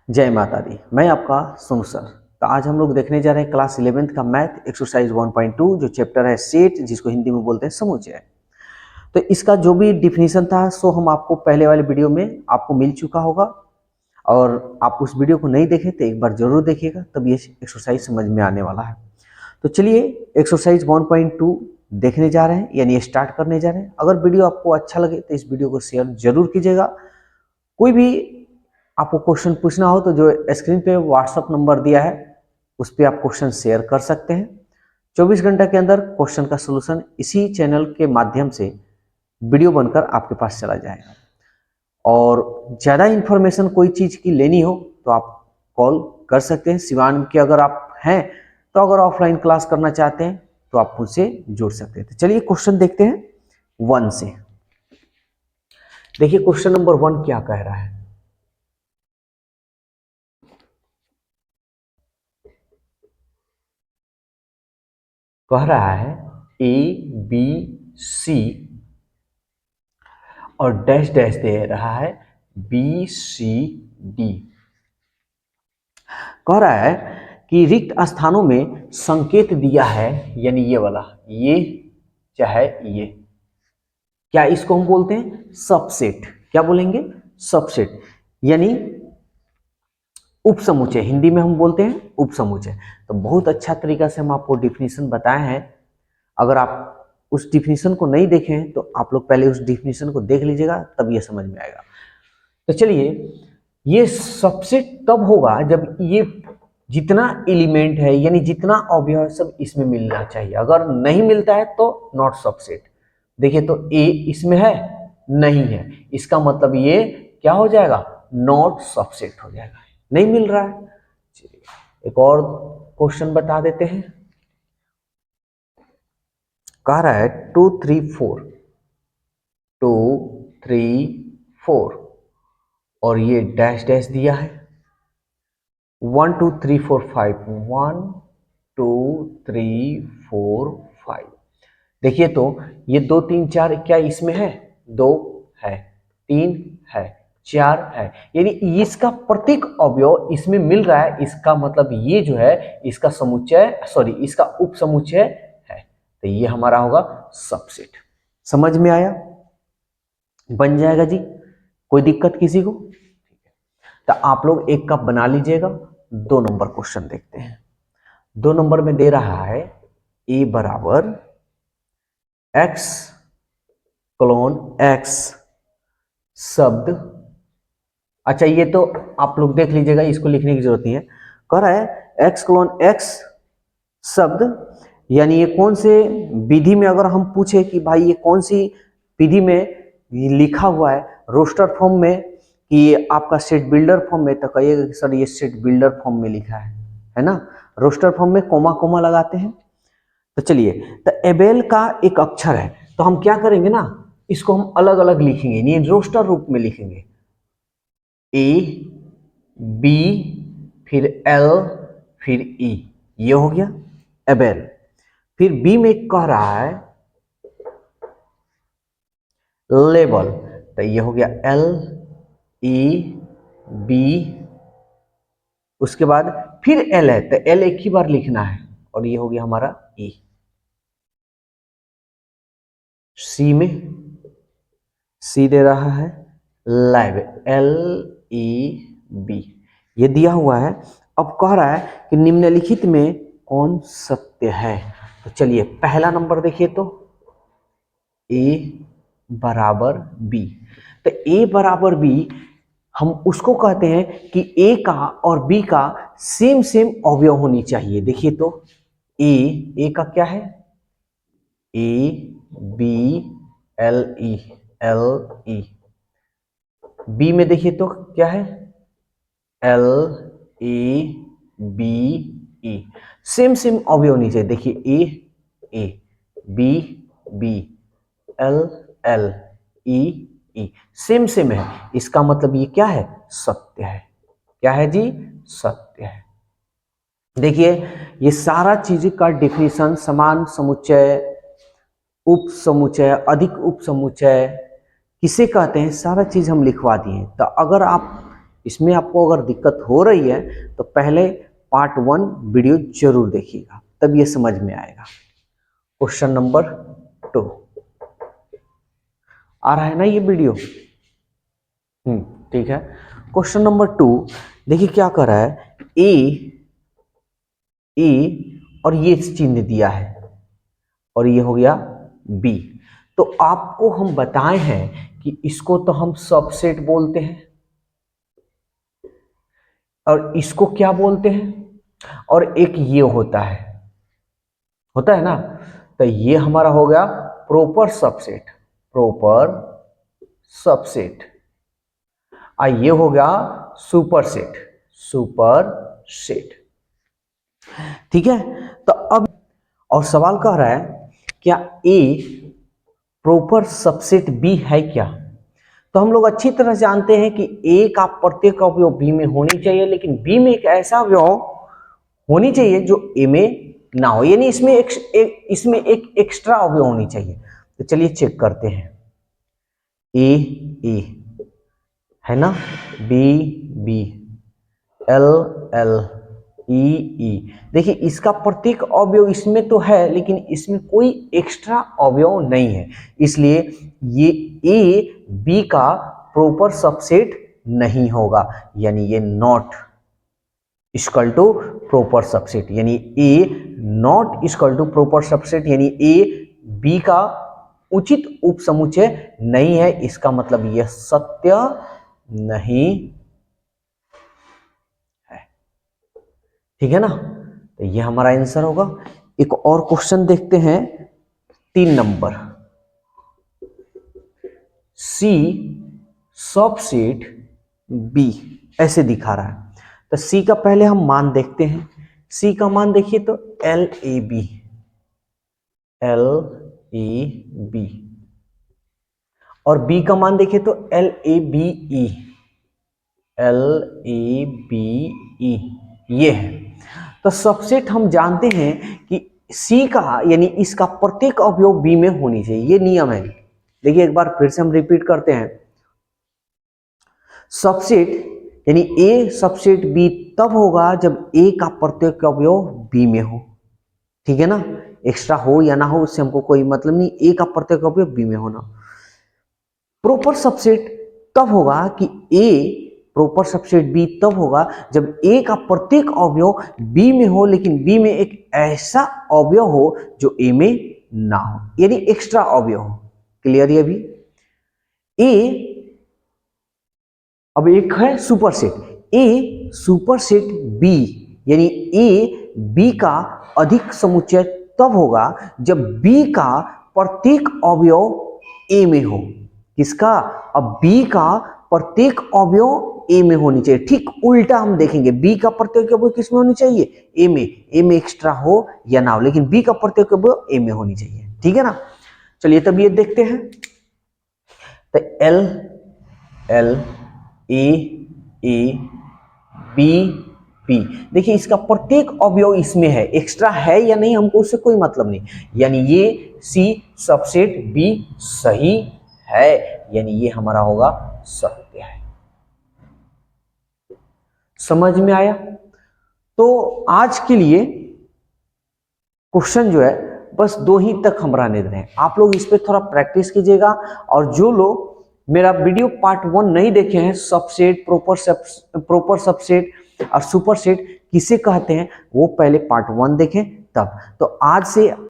जय माता दी। मैं आपका सोनू सर। तो आज हम लोग देखने जा रहे हैं क्लास 11th का मैथ एक्सरसाइज 1.2 जो चैप्टर है सेट, जिसको हिंदी में बोलते हैं समुच्चय। तो इसका जो भी डिफिनीशन था सो हम आपको पहले वाले वीडियो में आपको मिल चुका होगा, और आप उस वीडियो को नहीं देखे तो एक बार जरूर देखिएगा, तब ये एक्सरसाइज समझ में आने वाला है। तो चलिए एक्सरसाइज 1.2 देखने जा रहे हैं, यानी स्टार्ट करने जा रहे हैं। अगर वीडियो आपको अच्छा लगे तो इस वीडियो को शेयर जरूर कीजिएगा। कोई भी आपको क्वेश्चन पूछना हो तो जो स्क्रीन पे व्हाट्सअप नंबर दिया है उस पर आप क्वेश्चन शेयर कर सकते हैं। 24 घंटे के अंदर क्वेश्चन का सलूशन इसी चैनल के माध्यम से वीडियो बनकर आपके पास चला जाएगा। और ज़्यादा इन्फॉर्मेशन कोई चीज़ की लेनी हो तो आप कॉल कर सकते हैं। सिवान के अगर आप हैं तो अगर ऑफलाइन क्लास करना चाहते हैं तो आप मुझसे जुड़ सकते हैं। तो चलिए क्वेश्चन देखते हैं 1 से। देखिए क्वेश्चन नंबर 1 क्या कह रहा है। कह रहा है ए बी सी और डैश डैश दे रहा है बी सी डी। कह रहा है कि रिक्त स्थानों में संकेत दिया है, यानी ये वाला, ये चाहे ये, क्या इसको हम बोलते हैं सबसेट। क्या बोलेंगे? सबसेट, यानी उपसमुच्चय। हिंदी में हम बोलते हैं उपसमुच्चय। तो बहुत अच्छा तरीका से हम आपको डिफिनीशन बताए हैं। अगर आप उस डिफिनीशन को नहीं देखे हैं तो आप लोग पहले उस डिफिनीशन को देख लीजिएगा, तब ये समझ में आएगा। तो चलिए, ये सबसेट तब होगा जब ये जितना एलिमेंट है, यानी जितना अवयव है, सब इसमें मिलना चाहिए। अगर नहीं मिलता है तो नॉट सबसेट। देखिए तो ए इसमें है, नहीं है, इसका मतलब ये क्या हो जाएगा? नॉट सबसेट हो जाएगा, नहीं मिल रहा है। चलिए एक और क्वेश्चन बता देते हैं। कह रहा है 2 3 4 2 3 4 और ये डैश डैश दिया है 1 2 3 4 5 1 2 3 4 5। देखिए तो ये 2 3 4 क्या इसमें है? 2 है, 3 है, 4 है, यानी इसका प्रत्येक अवयव इसमें मिल रहा है। इसका मतलब ये जो है इसका समुच्चय, सॉरी इसका उप समुच्चय है। तो ये हमारा होगा सबसेट। समझ में आया? बन जाएगा जी, कोई दिक्कत किसी को? तो आप लोग एक कप बना लीजिएगा। 2 नंबर क्वेश्चन देखते हैं। 2 नंबर में दे रहा है ए बराबर एक्स क्लोन एक्स शब्द। अच्छा ये तो आप लोग देख लीजिएगा, इसको लिखने की जरूरत नहीं है। कह रहा है एक्स क्लोन एक्स शब्द, यानी ये कौन से विधि में, अगर हम पूछे कि भाई ये कौन सी विधि में लिखा हुआ है, रोस्टर फॉर्म में कि आपका सेट बिल्डर फॉर्म में, तो कहिएगा कि सर ये सेट बिल्डर फॉर्म में लिखा है ना। रोस्टर फॉर्म में कोमा कोमा लगाते हैं। तो चलिए, तो एबेल का एक अक्षर है, तो हम क्या करेंगे ना, इसको हम अलग अलग लिखेंगे, यानी रोस्टर रूप में लिखेंगे। ए बी फिर एल फिर ई, ये हो गया एबेल। फिर बी में कह रहा है लेबल, तो ये हो गया एल ई बी। उसके बाद फिर एल है, तो एल एक ही बार लिखना है, और ये हो गया हमारा ई। सी में सी दे रहा है लैब, एल ई बी, ये दिया हुआ है। अब कह रहा है कि निम्नलिखित में कौन सत्य है। तो चलिए पहला नंबर देखिए तो ए बराबर बी। तो ए बराबर बी हम उसको कहते हैं कि ए का और बी का सेम सेम अवयव होनी चाहिए। देखिए तो ए का क्या है? A B L E, L E. B में देखिए तो क्या है? L A B E, same same अवयव होनी चाहिए। देखिए A B B, L L E E, same same है। इसका मतलब ये क्या है? सत्य है। क्या है जी? सत्य है। देखिए ये सारा चीज का डिफिनीशन, समान समुच्चय, उप समुच्चय, अधिक उप समुच्चय किसे कहते हैं, सारा चीज हम लिखवा दिए। तो अगर आप इसमें आपको अगर दिक्कत हो रही है तो पहले पार्ट 1 वीडियो जरूर देखिएगा, तब ये समझ में आएगा। क्वेश्चन नंबर 2 आ रहा है ना ये वीडियो? ठीक है। क्वेश्चन नंबर 2 देखिए क्या कर रहा है, ए और ये चिन्ह दिया है और ये हो गया बी। तो आपको हम बताए हैं कि इसको तो हम सबसेट बोलते हैं और इसको क्या बोलते हैं, और एक ये होता है ना, तो ये हमारा हो गया प्रॉपर सबसेट, प्रॉपर सबसेट। ये हो गया सुपरसेट, सुपरसेट। ठीक है। तो अब और सवाल कह रहा है क्या ए प्रॉपर सबसेट बी है क्या? तो हम लोग अच्छी तरह जानते हैं कि ए का प्रत्येक अवयव बी में होनी चाहिए, लेकिन बी में एक ऐसा अवयव होनी चाहिए जो ए में ना हो, यानी इसमें एक एक्स्ट्रा अवयव होनी चाहिए। तो चलिए चेक करते हैं। ए है ना, बी एल ई। देखिए इसका प्रत्येक अवयव इसमें तो है, लेकिन इसमें कोई एक्स्ट्रा अवयव नहीं है, इसलिए ये ए बी का प्रॉपर सबसेट नहीं होगा, यानी ये not equal to proper subset, यानी A not equal to proper subset, यानी ए बी का उचित उपसमुच्चय नहीं है। इसका मतलब यह सत्य नहीं है। ठीक है ना, तो ये हमारा आंसर होगा। एक और क्वेश्चन देखते हैं 3 नंबर, सी सबसेट बी ऐसे दिखा रहा है। तो सी का पहले हम मान देखते हैं। सी का मान देखिए तो एल ए बी, और बी का मान देखिए तो एल ए बी ई, ये है। तो सबसेट हम जानते हैं कि सी का यानी इसका प्रत्येक अवयव बी में होनी चाहिए, ये नियम है। देखिए एक बार फिर से हम रिपीट करते हैं। सबसेट यानी ए सबसेट बी तब होगा जब ए का प्रत्येक अवयव बी में हो। ठीक है ना, एक्स्ट्रा हो या ना हो उससे हमको कोई मतलब नहीं, ए का प्रत्येक अवयव बी में होना। प्रॉपर सबसेट तब होगा कि ए प्रॉपर सबसेट बी तब होगा जब ए का प्रत्येक अवयव बी में हो, लेकिन बी में एक ऐसा अवयव हो जो ए में ना हो, यानी एक्स्ट्रा अवयव हो। क्लियर है अभी? ए अब एक है सुपरसेट, ए सुपरसेट बी, यानी ए बी का अधिक समुच्चय तब होगा जब बी का प्रत्येक अवयव ए में हो। किसका? अब बी का प्रत्येक अवयव ए में होनी चाहिए। ठीक उल्टा हम देखेंगे, बी का प्रत्येक अवयव किस में होनी चाहिए? ए में। ए में एक्स्ट्रा हो या ना हो, लेकिन बी का प्रत्येक अवयव ए में होनी चाहिए। ठीक है ना, चलिए तब ये देखते हैं। तो एल ए बी, देखिए इसका प्रत्येक अवयव इसमें है, एक्स्ट्रा है या नहीं हमको उससे कोई मतलब नहीं, यानी ये सी सबसेट बी सही है, यानी ये हमारा होगा सत्य है। समझ में आया? तो आज के लिए क्वेश्चन जो है बस 2 ही तक हम रहने दे रहे हैं। आप लोग इस पे थोड़ा प्रैक्टिस कीजिएगा, और जो लोग मेरा वीडियो पार्ट 1 नहीं देखे हैं, सबसेट, प्रॉपर सबसेट और सुपरसेट किसे कहते हैं, वो पहले पार्ट 1 देखें तब। तो आज से